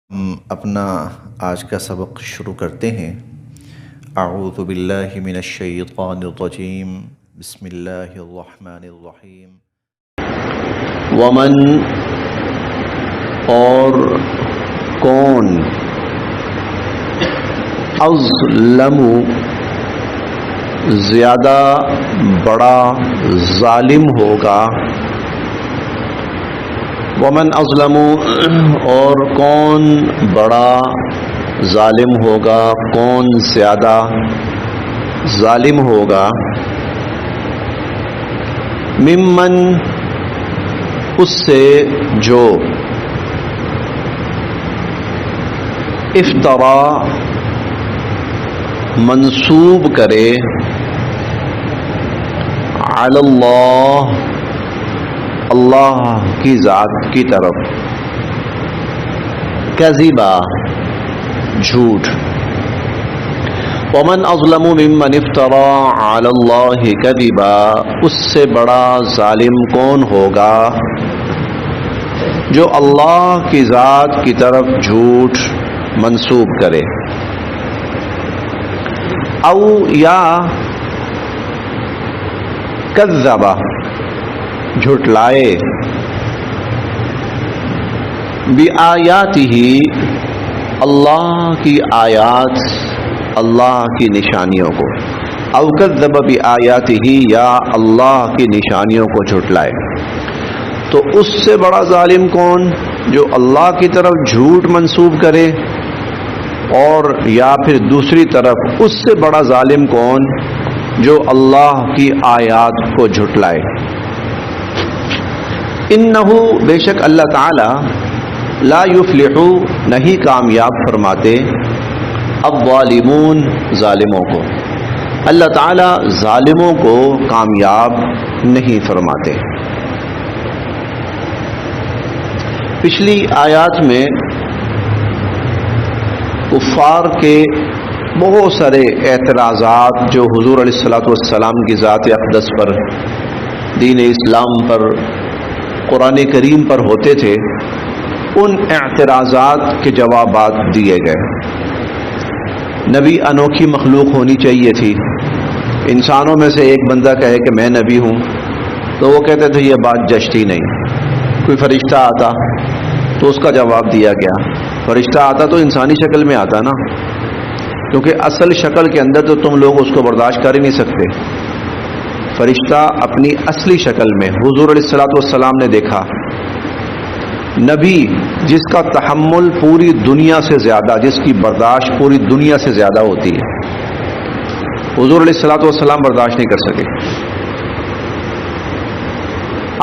ہم اپنا آج کا سبق شروع کرتے ہیں۔ اعوذ باللہ من الشیطان الرجیم، بسم اللہ الرحمن الرحیم۔ ومن اور کون اظلم زیادہ بڑا ظالم ہوگا، ومن اظلم اور کون بڑا ظالم ہوگا، کون زیادہ ظالم ہوگا، ممن اس سے جو افترا منسوب کرے علی اللہ اللہ کی ذات کی طرف، کذبا جھوٹ، ومن اظلم ممن افترى علی اللہ کذبا اس سے بڑا ظالم کون ہوگا جو اللہ کی ذات کی طرف جھوٹ منسوب کرے، او یا کذبا جھٹلائے، بآیاتہ اللہ کی آیات، اللہ کی نشانیوں کو، او کذب بآیاتہ یا اللہ کی نشانیوں کو جھٹلائے۔ تو اس سے بڑا ظالم کون جو اللہ کی طرف جھوٹ منسوب کرے، اور یا پھر دوسری طرف اس سے بڑا ظالم کون جو اللہ کی آیات کو جھٹلائے۔ انہو بے شک اللہ تعالی لا یفلح نہیں کامیاب فرماتے الظالمون ظالموں کو، اللہ تعالی ظالموں کو کامیاب نہیں فرماتے۔ پچھلی آیات میں کفار کے بہت سارے اعتراضات جو حضور علیہ الصلوۃ والسلام کی ذات اقدس پر، دین اسلام پر، قرآن کریم پر ہوتے تھے، ان اعتراضات کے جوابات دیے گئے۔ نبی انوکھی مخلوق ہونی چاہیے تھی، انسانوں میں سے ایک بندہ کہے کہ میں نبی ہوں تو وہ کہتے تھے یہ بات جچتی نہیں۔ کوئی فرشتہ آتا تو اس کا جواب دیا گیا، فرشتہ آتا تو انسانی شکل میں آتا نا، کیونکہ اصل شکل کے اندر تو تم لوگ اس کو برداشت کر ہی نہیں سکتے۔ فرشتہ اپنی اصلی شکل میں حضور علیہ الصلوۃ والسلام نے دیکھا، نبی جس کا تحمل پوری دنیا سے زیادہ، جس کی برداشت پوری دنیا سے زیادہ ہوتی ہے، حضور علیہ الصلوۃ والسلام برداشت نہیں کر سکے۔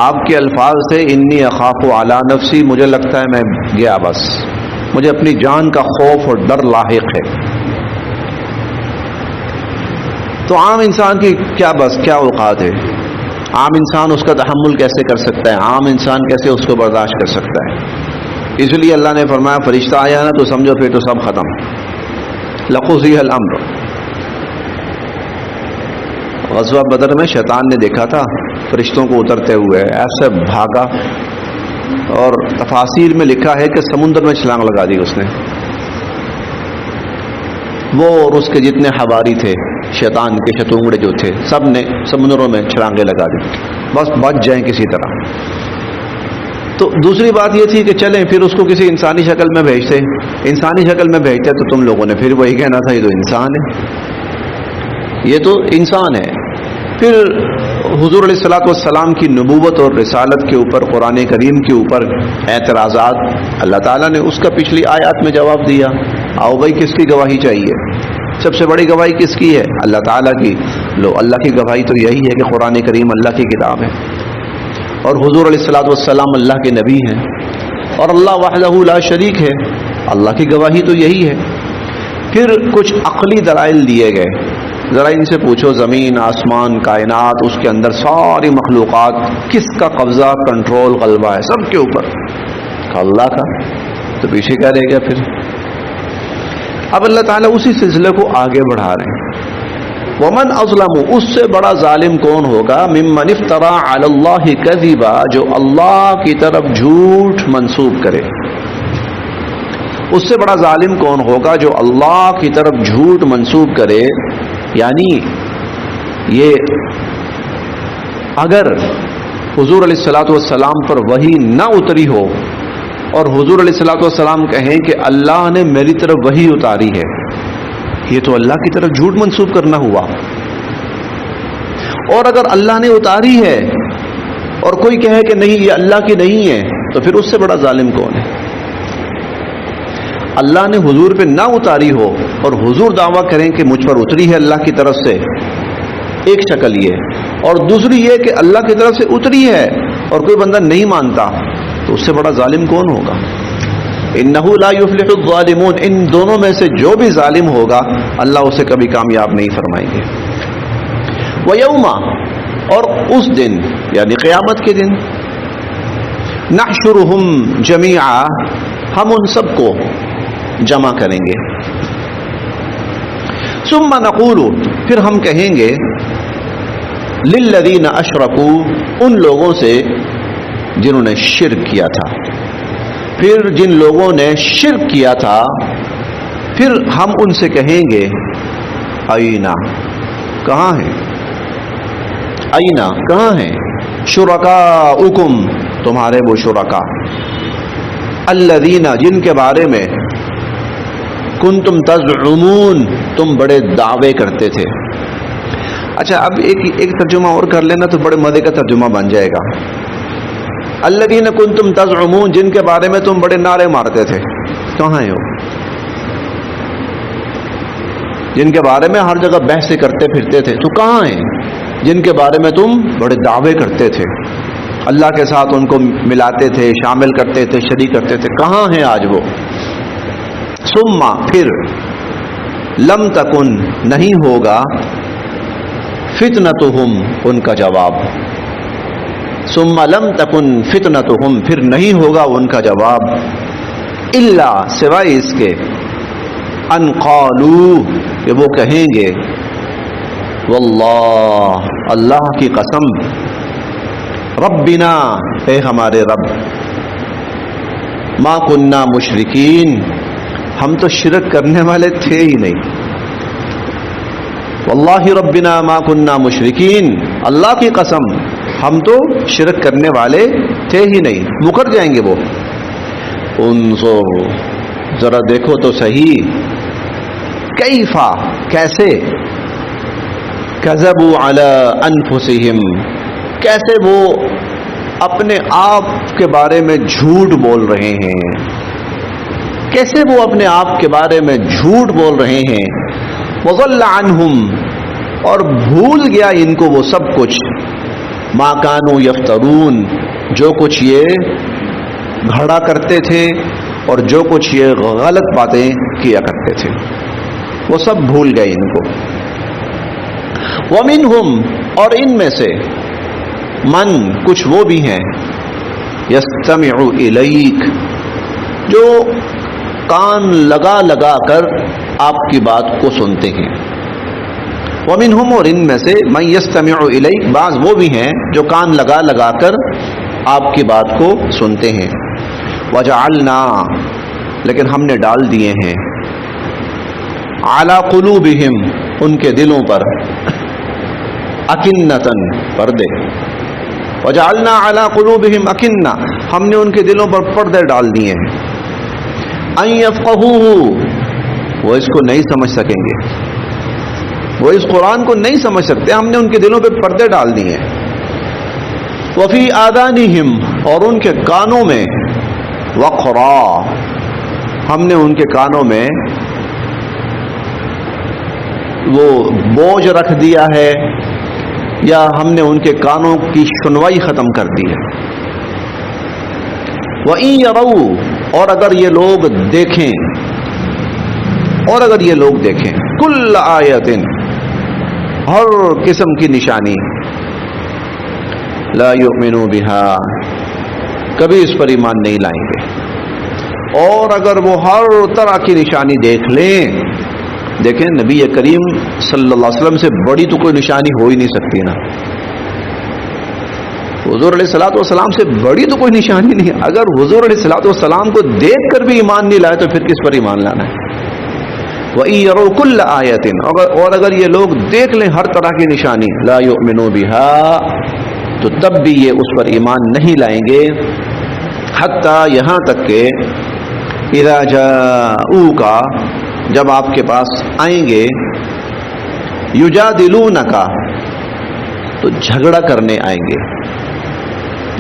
آپ کے الفاظ تھے انی اخاف علی نفسی، مجھے لگتا ہے میں گیا، بس مجھے اپنی جان کا خوف اور ڈر لاحق ہے۔ تو عام انسان کی کیا اوقات ہے؟ عام انسان اس کا تحمل کیسے کر سکتا ہے؟ عام انسان کیسے اس کو برداشت کر سکتا ہے؟ اس لیے اللہ نے فرمایا فرشتہ آیا نا تو سمجھو پھر تو سب ختم، لقضی الامر۔ غزوہ بدر میں شیطان نے دیکھا تھا فرشتوں کو اترتے ہوئے، ایسے بھاگا، اور تفاسیر میں لکھا ہے کہ سمندر میں چھلانگ لگا دی اس نے، وہ اور اس کے جتنے حواری تھے، شیطان کے شتونگڑے جو تھے، سب نے سمندروں میں چھلانگیں لگا دی، بس بچ جائیں کسی طرح۔ تو دوسری بات یہ تھی کہ چلیں پھر اس کو کسی انسانی شکل میں بھیجتے، انسانی شکل میں بھیجتے تو تم لوگوں نے پھر وہی کہنا تھا یہ تو انسان ہے، یہ تو انسان ہے۔ پھر حضور علیہ الصلوۃ والسلام کی نبوت اور رسالت کے اوپر، قرآن کریم کے اوپر اعتراضات، اللہ تعالیٰ نے اس کا پچھلی آیات میں جواب دیا۔ آؤ بھائی کس کی گواہی چاہیے؟ سب سے بڑی گواہی کس کی ہے؟ اللہ تعالیٰ کی۔ لو اللہ کی گواہی تو یہی ہے کہ قرآن کریم اللہ کی کتاب ہے، اور حضور علیہ الصلوۃ والسلام اللہ کے نبی ہیں، اور اللہ وحدہ لا شریک ہے، اللہ کی گواہی تو یہی ہے۔ پھر کچھ عقلی دلائل دیے گئے، ذرا ان سے پوچھو زمین، آسمان، کائنات، اس کے اندر ساری مخلوقات، کس کا قبضہ، کنٹرول، غلبہ ہے سب کے اوپر؟ اللہ کا۔ تو پیچھے کیا رہ گیا پھر؟ اب اللہ تعالیٰ اسی سلسلے کو آگے بڑھا رہے ہیں۔ ومن اظلم اس سے بڑا ظالم کون ہوگا، ممن افترا علی اللہ کذبا جو اللہ کی طرف جھوٹ منسوب کرے، اس سے بڑا ظالم کون ہوگا جو اللہ کی طرف جھوٹ منسوب کرے. یعنی یہ اگر حضور علیہ الصلوۃ والسلام پر وحی نہ اتری ہو اور حضور علیہ الصلوۃ والسلام کہیں کہ اللہ نے میری طرف وحی اتاری ہے، یہ تو اللہ کی طرف جھوٹ منسوب کرنا ہوا. اور اگر اللہ نے اتاری ہے اور کوئی کہے کہ نہیں یہ اللہ کی نہیں ہے، تو پھر اس سے بڑا ظالم کون ہے؟ اللہ نے حضور پہ نہ اتاری ہو اور حضور دعویٰ کریں کہ مجھ پر اتری ہے اللہ کی طرف سے، ایک شکل یہ، اور دوسری یہ کہ اللہ کی طرف سے اتری ہے اور کوئی بندہ نہیں مانتا، تو اس سے بڑا ظالم کون ہوگا؟ انہ لا یفلح الظالمون، ان دونوں میں سے جو بھی ظالم ہوگا اللہ اسے کبھی کامیاب نہیں فرمائیں گے. وَيَوْمَ، اور اس دن یعنی قیامت کے دن، نحشرهم جميعا، ہم ان سب کو جمع کریں گے. ثم نقول، پھر ہم کہیں گے، للذین اشرکوا، ان لوگوں سے جنہوں نے شرک کیا تھا. پھر جن لوگوں نے شرک کیا تھا، پھر ہم ان سے کہیں گے، اینا، کہاں ہیں؟ اینا، کہاں ہیں؟ شرکاؤکم، تمہارے وہ شرکا، الذین، جن کے بارے میں کنتم تزعمون، تم بڑے دعوے کرتے تھے. اچھا اب ایک ترجمہ اور کر لینا تو بڑے مزے کا ترجمہ بن جائے گا. الذین کنتم تزعمون، جن کے بارے میں تم بڑے نعرے مارتے تھے، کہاں ہیں وہ؟ جن کے بارے میں ہر جگہ بحثیں کرتے پھرتے تھے، تو کہاں ہیں؟ جن کے بارے میں تم بڑے دعوے کرتے تھے، اللہ کے ساتھ ان کو ملاتے تھے، شامل کرتے تھے، شریک کرتے تھے، کہاں ہیں آج وہ؟ ثم، پھر، لم تکن، نہیں ہوگا، فتنتہم، ان کا جواب. ثم لم تکن فتنتہم، پھر نہیں ہوگا ان کا جواب، الا، سوائے اس کے، ان قالوا، کہ وہ کہیں گے، واللہ، اللہ کی قسم، ربنا، اے ہمارے رب، ما کننا مشرکین، ہم تو شرک کرنے والے تھے ہی نہیں. واللہ ربنا ما کننا مشرکین، اللہ کی قسم ہم تو شرک کرنے والے تھے ہی نہیں. مکر جائیں گے وہ. انظر، ذرا دیکھو تو صحیح، کیفا، کیسے، کذبوا علی انفسہم، کیسے وہ اپنے آپ کے بارے میں جھوٹ بول رہے ہیں، کیسے وہ اپنے آپ کے بارے میں جھوٹ بول رہے ہیں. وضل عنہم، اور بھول گیا ان کو وہ سب کچھ، ما کانوا یفترون، جو کچھ یہ گھڑا کرتے تھے اور جو کچھ یہ غلط باتیں کیا کرتے تھے، وہ سب بھول گئے ان کو. ومنہم، اور ان میں سے، من، کچھ وہ بھی ہیں، یستمع الیک، جو کان لگا لگا کر آپ کی بات کو سنتے ہیں. ومنہم، اور ان میں سے، من یستمع الیک، بعض وہ بھی ہیں جو کان لگا لگا کر آپ کی بات کو سنتے ہیں. وجعلنا، لیکن ہم نے ڈال دیے ہیں، علی قلوبہم، ان کے دلوں پر، اکنتن، پردے. وجعلنا علی قلوبہم اکنہ، ہم نے ان کے دلوں پر پردے ڈال دیے ہیں. ان یفقہوہ، وہ اس کو نہیں سمجھ سکیں گے، وہ اس قرآن کو نہیں سمجھ سکتے، ہم نے ان کے دلوں پہ پردے ڈال دیے ہیں. وفی آذانہم، اور ان کے کانوں میں، وقرا، ہم نے ان کے کانوں میں وہ بوجھ رکھ دیا ہے، یا ہم نے ان کے کانوں کی سنوائی ختم کر دی ہے. وَإِن يَرَوْا، اور اگر یہ لوگ دیکھیں، اور اگر یہ لوگ دیکھیں، کل آیتن، ہر قسم کی نشانی، لا یؤمنوا بها، کبھی اس پر ایمان نہیں لائیں گے. اور اگر وہ ہر طرح کی نشانی دیکھ لیں، دیکھیں نبی کریم صلی اللہ علیہ وسلم سے بڑی تو کوئی نشانی ہو ہی نہیں سکتی نا. حضور علیہ الصلوۃ والسلام سے بڑی تو کوئی نشانی نہیں. اگر حضور علیہ الصلوۃ والسلام کو دیکھ کر بھی ایمان نہیں لائے تو پھر کس پر ایمان لانا ہے؟ وَإِن يَرَوْا كُلَّ آيَةٍ، اور اگر یہ لوگ دیکھ لیں ہر طرح کی نشانی، لَا يُؤْمِنُوا بِهَا، تو تب بھی یہ اس پر ایمان نہیں لائیں گے. حتیٰ یہاں تک کہ اذا جاؤوک، جب آپ کے پاس آئیں گے، یجادلونک، تو جھگڑا کرنے آئیں گے.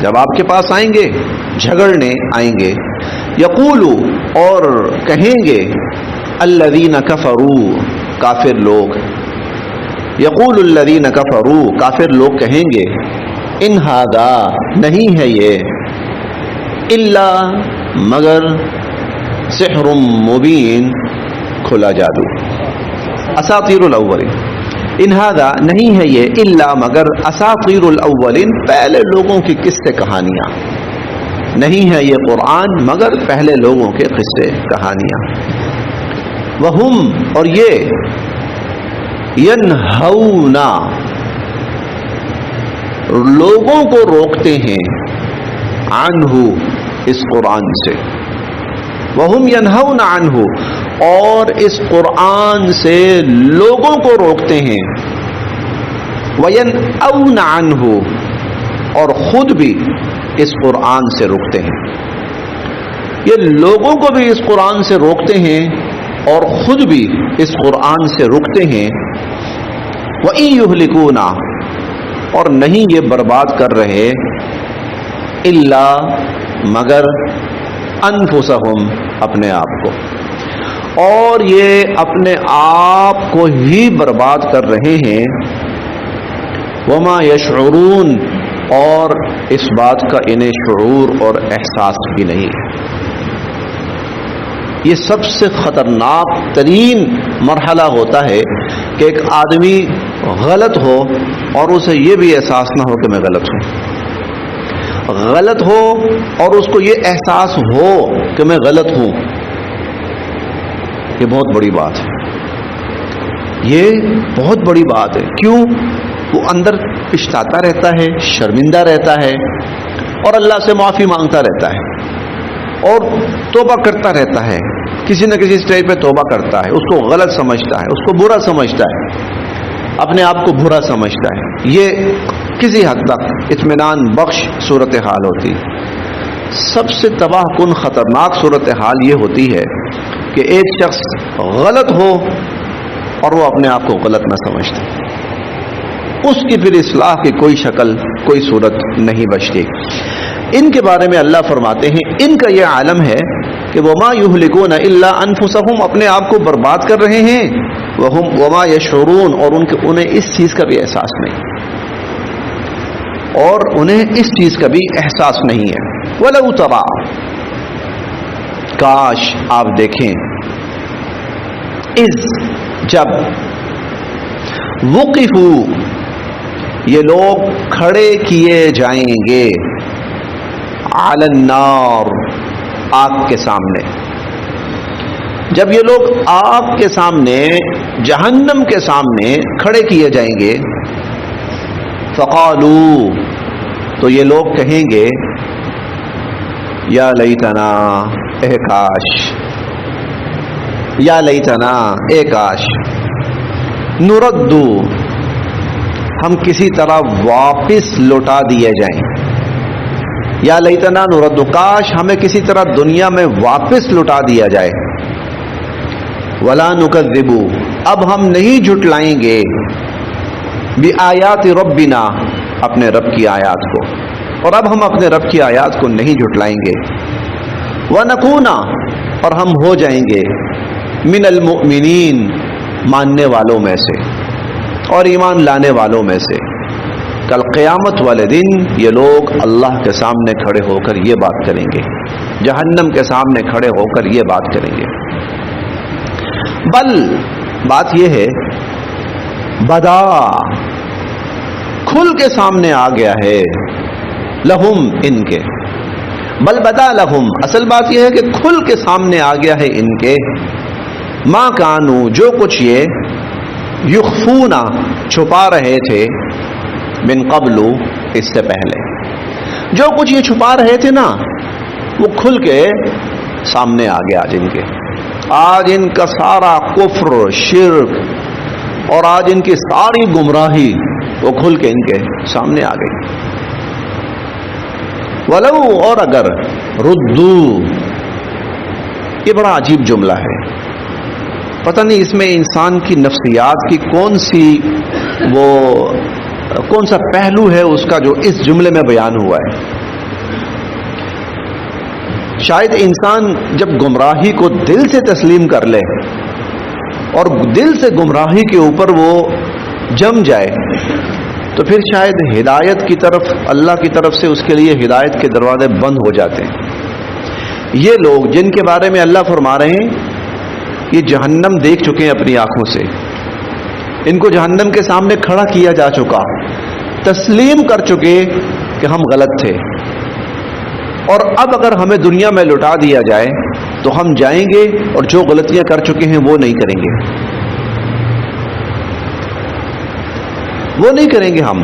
جب آپ کے پاس آئیں گے جھگڑنے آئیں گے. یقولو، اور کہیں گے، الذین کفروا، کافر لوگ، یقول الذین کفروا، کافر لوگ کہیں گے، ان ھذا، نہیں ہے یہ، الا، مگر، سحر مبین، کھلا جادو، اساطیر الاولین، ان ھذا، نہیں ہے یہ، الا، مگر، اساطیر الاولین، پہلے لوگوں کی قصے کہانیاں، نہیں ہے یہ قرآن مگر پہلے لوگوں کے قصے کہانیاں. وہم، اور یہ، ینہونا، لوگوں کو روکتے ہیں، عنہ، اس قرآن سے. وہم ینہون عنہ، اور اس قرآن سے لوگوں کو روکتے ہیں. وینأون عنہ، اور خود بھی اس قرآن سے روکتے ہیں. یہ لوگوں کو بھی اس قرآن سے روکتے ہیں اور خود بھی اس قرآن سے رکتے ہیں. وَإِن يُهْلِكُونَ، اور نہیں یہ برباد کر رہے، إِلَّا، مگر، أَنفُسَهُمْ، اپنے آپ کو، اور یہ اپنے آپ کو ہی برباد کر رہے ہیں. وَمَا يَشْعُرُونَ، اور اس بات کا انہیں شعور اور احساس بھی نہیں. یہ سب سے خطرناک ترین مرحلہ ہوتا ہے کہ ایک آدمی غلط ہو اور اسے یہ بھی احساس نہ ہو کہ میں غلط ہوں. غلط ہو اور اس کو یہ احساس ہو کہ میں غلط ہوں. یہ بہت بڑی بات ہے. یہ بہت بڑی بات ہے. کیوں؟ وہ اندر پچھتاتا رہتا ہے، شرمندہ رہتا ہے، اور اللہ سے معافی مانگتا رہتا ہے، اور توبہ کرتا رہتا ہے. کسی نہ کسی اسٹیج پہ توبہ کرتا ہے. اس کو غلط سمجھتا ہے، اس کو برا سمجھتا ہے، اپنے آپ کو برا سمجھتا ہے. یہ کسی حد تک اطمینان بخش صورتحال ہوتی ہے. سب سے تباہ کن خطرناک صورتحال یہ ہوتی ہے کہ ایک شخص غلط ہو اور وہ اپنے آپ کو غلط نہ سمجھتا. اس کی پھر اصلاح کی کوئی شکل، کوئی صورت نہیں بچتی. ان کے بارے میں اللہ فرماتے ہیں ان کا یہ عالم ہے کہ وما یہلکون الا انفسہم، اپنے آپ کو برباد کر رہے ہیں. وما یشعرون، اور انہیں اس چیز کا بھی احساس نہیں، اور انہیں اس چیز کا بھی احساس نہیں ہے. وَلَوْ تَرَىٰ، کاش آپ دیکھیں، اذ، جب، وقفوا، یہ لوگ کھڑے کیے جائیں گے، علی النار، آگ کے سامنے. جب یہ لوگ آگ کے سامنے، جہنم کے سامنے کھڑے کیے جائیں گے، فقالوا، تو یہ لوگ کہیں گے، یا لیتنا، اے کاش، یا لیتنا، اے کاش، نردو، ہم کسی طرح واپس لوٹا دیے جائیں. یا لیتنا نردو، کاش ہمیں کسی طرح دنیا میں واپس لوٹا دیا جائے. ولا نکذب، اب ہم نہیں جھٹلائیں گے، بآیات ربنا، اپنے رب کی آیات کو، اور اب ہم اپنے رب کی آیات کو نہیں جھٹلائیں گے. ونکون، اور ہم ہو جائیں گے، من المؤمنین، ماننے والوں میں سے اور ایمان لانے والوں میں سے. کل قیامت والے دن یہ لوگ اللہ کے سامنے کھڑے ہو کر یہ بات کریں گے، جہنم کے سامنے کھڑے ہو کر یہ بات کریں گے. بل، بات یہ ہے، بدا، کھل کے سامنے آ گیا ہے، لہم، ان کے، بل بدا لہم، اصل بات یہ ہے کہ کھل کے سامنے آ گیا ہے ان کے، ما کانو، جو کچھ یہ یخفونا، چھپا رہے تھے، من قبل، اس سے پہلے. جو کچھ یہ چھپا رہے تھے نا وہ کھل کے سامنے آ گیا آج ان کے. آج ان کا سارا کفر، شرک اور آج ان کی ساری گمراہی وہ کھل کے ان کے سامنے آ گئی. ولو، اور اگر، ردو، یہ بڑا عجیب جملہ ہے. پتہ نہیں اس میں انسان کی نفسیات کی کون سا پہلو ہے اس کا جو اس جملے میں بیان ہوا ہے. شاید انسان جب گمراہی کو دل سے تسلیم کر لے اور دل سے گمراہی کے اوپر وہ جم جائے تو پھر شاید ہدایت کی طرف، اللہ کی طرف سے اس کے لیے ہدایت کے دروازے بند ہو جاتے ہیں. یہ لوگ جن کے بارے میں اللہ فرما رہے ہیں یہ جہنم دیکھ چکے ہیں اپنی آنکھوں سے، ان کو جہنم کے سامنے کھڑا کیا جا چکا، تسلیم کر چکے کہ ہم غلط تھے، اور اب اگر ہمیں دنیا میں لٹا دیا جائے تو ہم جائیں گے اور جو غلطیاں کر چکے ہیں وہ نہیں کریں گے، وہ نہیں کریں گے. ہم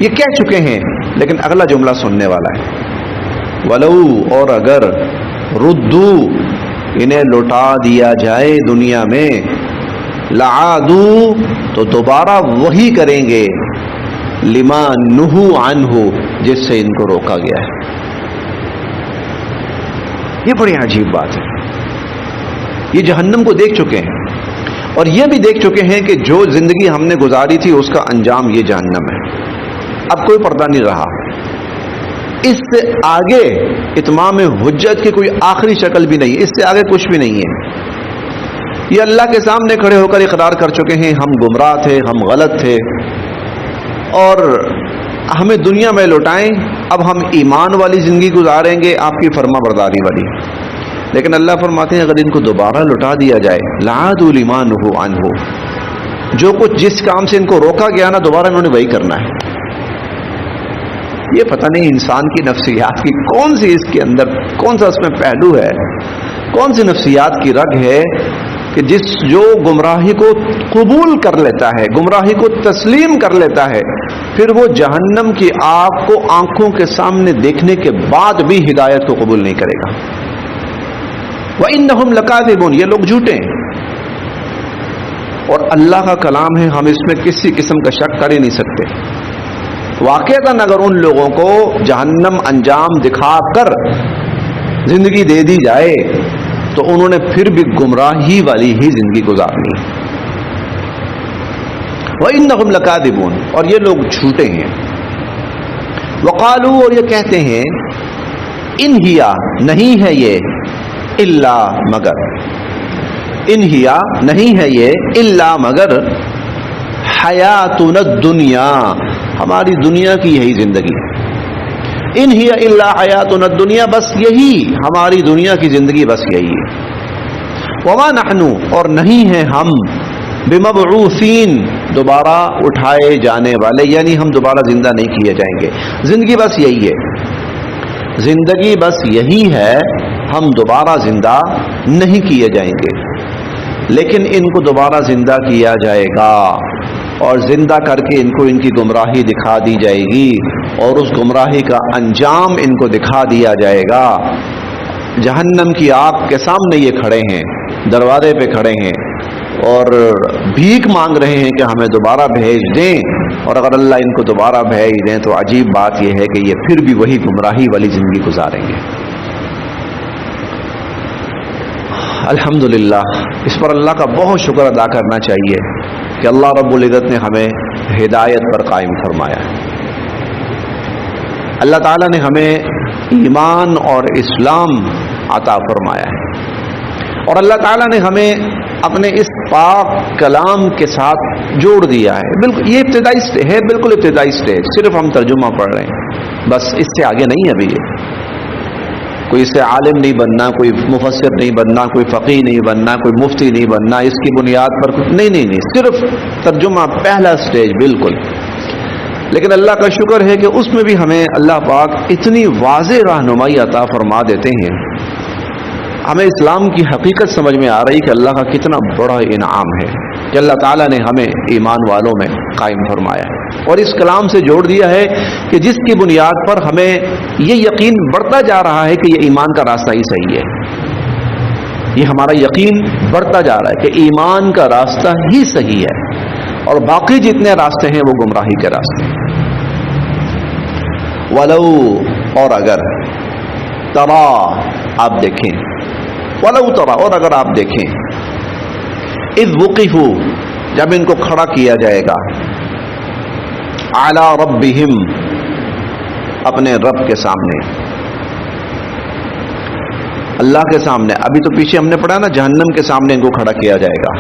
یہ کہہ چکے ہیں، لیکن اگلا جملہ سننے والا ہے. ولو، اور اگر، ردو، انہیں لوٹا دیا جائے دنیا میں، لعادو، تو دوبارہ وہی کریں گے، لما نہو عنہ، جس سے ان کو روکا گیا ہے. یہ بڑی عجیب بات ہے. یہ جہنم کو دیکھ چکے ہیں اور یہ بھی دیکھ چکے ہیں کہ جو زندگی ہم نے گزاری تھی اس کا انجام یہ جہنم ہے. اب کوئی پردہ نہیں رہا. اس سے آگے اتمام حجت کی کوئی آخری شکل بھی نہیں، اس سے آگے کچھ بھی نہیں ہے. یہ اللہ کے سامنے کھڑے ہو کر اقرار کر چکے ہیں ہم گمراہ تھے، ہم غلط تھے، اور ہمیں دنیا میں لوٹائیں، اب ہم ایمان والی زندگی گزاریں گے، آپ کی فرما برداری والی. لیکن اللہ فرماتے ہیں اگر ان کو دوبارہ لوٹا دیا جائے، لعادوا لما نہوا عنہ، جو کچھ جس کام سے ان کو روکا گیا نا دوبارہ انہوں نے وہی کرنا ہے. یہ پتہ نہیں انسان کی نفسیات کی کون سی اس کے اندر، کون سا اس میں پہلو ہے، کون سی نفسیات کی رگ ہے کہ جو گمراہی کو قبول کر لیتا ہے، گمراہی کو تسلیم کر لیتا ہے، پھر وہ جہنم کی آگ کو آنکھوں کے سامنے دیکھنے کے بعد بھی ہدایت کو قبول نہیں کرے گا. وَإِنَّهُمْ لَكَاذِبُونَ، یہ لوگ جھوٹے ہیں. اور اللہ کا کلام ہے، ہم اس میں کسی قسم کا شک کر ہی نہیں سکتے. واقعتاً اگر ان لوگوں کو جہنم انجام دکھا کر زندگی دے دی جائے تو انہوں نے پھر بھی گمراہی والی ہی زندگی گزارنی. وَإِنَّهُمْ لَكَاذِبُونَ، اور یہ لوگ جھوٹے ہیں. وَقَالُوا، اور یہ کہتے ہیں، إِنْ هِيَ، نہیں ہے یہ، إِلَّا، مگر، إِنْ هِيَ، نہیں ہے یہ، إِلَّا، مگر، حَيَاتُنَا الدُّنْيَا، ہماری دنیا کی یہی زندگی. ان ہی الا حیاتنا الدنیا، بس یہی ہماری دنیا کی زندگی، بس یہی ہے. وما نحن، اور نہیں ہیں ہم، بمبعوثین، دوبارہ اٹھائے جانے والے، یعنی ہم دوبارہ زندہ نہیں کیے جائیں گے. زندگی بس یہی ہے، زندگی بس یہی ہے، ہم دوبارہ زندہ نہیں کیے جائیں گے. لیکن ان کو دوبارہ زندہ کیا جائے گا اور زندہ کر کے ان کو ان کی گمراہی دکھا دی جائے گی اور اس گمراہی کا انجام ان کو دکھا دیا جائے گا. جہنم کی آگ کے سامنے یہ کھڑے ہیں، دروازے پہ کھڑے ہیں اور بھیک مانگ رہے ہیں کہ ہمیں دوبارہ بھیج دیں. اور اگر اللہ ان کو دوبارہ بھیج دیں تو عجیب بات یہ ہے کہ یہ پھر بھی وہی گمراہی والی زندگی گزاریں گے. الحمدللہ، اس پر اللہ کا بہت شکر ادا کرنا چاہیے کہ اللہ رب العزت نے ہمیں ہدایت پر قائم فرمایا ہے. اللہ تعالیٰ نے ہمیں ایمان اور اسلام عطا فرمایا ہے اور اللہ تعالیٰ نے ہمیں اپنے اس پاک کلام کے ساتھ جوڑ دیا ہے. بالکل یہ ابتدائی ہے، بالکل ابتدائی سٹیج، صرف ہم ترجمہ پڑھ رہے ہیں، بس اس سے آگے نہیں. ابھی کوئی اس سے عالم نہیں بننا، کوئی مفسر نہیں بننا، کوئی فقیہ نہیں بننا، کوئی مفتی نہیں بننا، اس کی بنیاد پر کچھ نہیں، صرف ترجمہ، پہلا سٹیج بالکل. لیکن اللہ کا شکر ہے کہ اس میں بھی ہمیں اللہ پاک اتنی واضح رہنمائی عطا فرما دیتے ہیں، ہمیں اسلام کی حقیقت سمجھ میں آ رہی کہ اللہ کا کتنا بڑا انعام ہے کہ اللہ تعالیٰ نے ہمیں ایمان والوں میں قائم فرمایا ہے، اور اس کلام سے جوڑ دیا ہے کہ جس کی بنیاد پر ہمیں یہ یقین بڑھتا جا رہا ہے کہ یہ ایمان کا راستہ ہی صحیح ہے، یہ ہمارا یقین بڑھتا جا رہا ہے کہ ایمان کا راستہ ہی صحیح ہے، اور باقی جتنے راستے ہیں وہ گمراہی کے راستے ہیں۔ ولو، اور اگر، ترا، آپ دیکھیں، ولو ترا، اور اگر آپ دیکھیں، اذ وقفوا، جب ان کو کھڑا کیا جائے گا، علی ربہم، اپنے رب کے سامنے، اللہ کے سامنے۔ ابھی تو پیچھے ہم نے پڑھا نا جہنم کے سامنے ان کو کھڑا کیا جائے گا،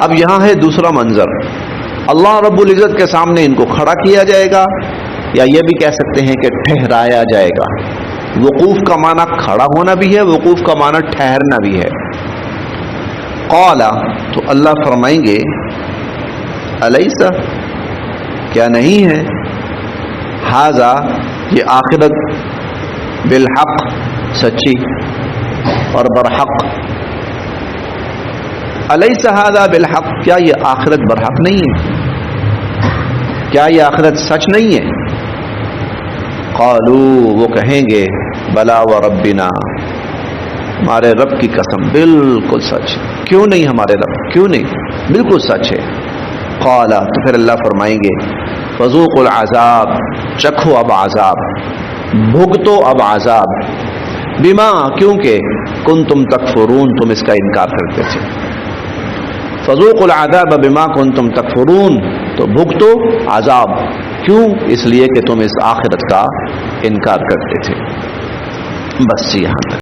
اب یہاں ہے دوسرا منظر، اللہ رب العزت کے سامنے ان کو کھڑا کیا جائے گا، یا یہ بھی کہہ سکتے ہیں کہ ٹھہرایا جائے گا۔ وقوف کا معنی کھڑا ہونا بھی ہے، وقوف کا معنی ٹھہرنا بھی ہے۔ قال، تو اللہ فرمائیں گے، الیس، کیا نہیں ہے، ھذا، یہ آخرت، بالحق، سچی اور برحق، الیس ھذا بالحق، کیا یہ آخرت برحق نہیں ہے، کیا یہ آخرت سچ نہیں ہے؟ قالوا، وہ کہیں گے، بلا وربنا، ہمارے رب کی قسم بالکل سچ، کیوں نہیں ہمارے رب، کیوں نہیں، بالکل سچ ہے۔ قال، تو پھر اللہ فرمائیں گے، فذوقوا العذاب، چکھو اب عذاب، بھگتو اب عذاب، بما، کیونکہ کنتم تکفرون، تم اس کا انکار کرتے تھے، فذوقوا العذاب بما کنتم تکفرون، تو بھگتو عذاب، کیوں، اس لیے کہ تم اس آخرت کا انکار کرتے تھے۔ بس یہاں تک۔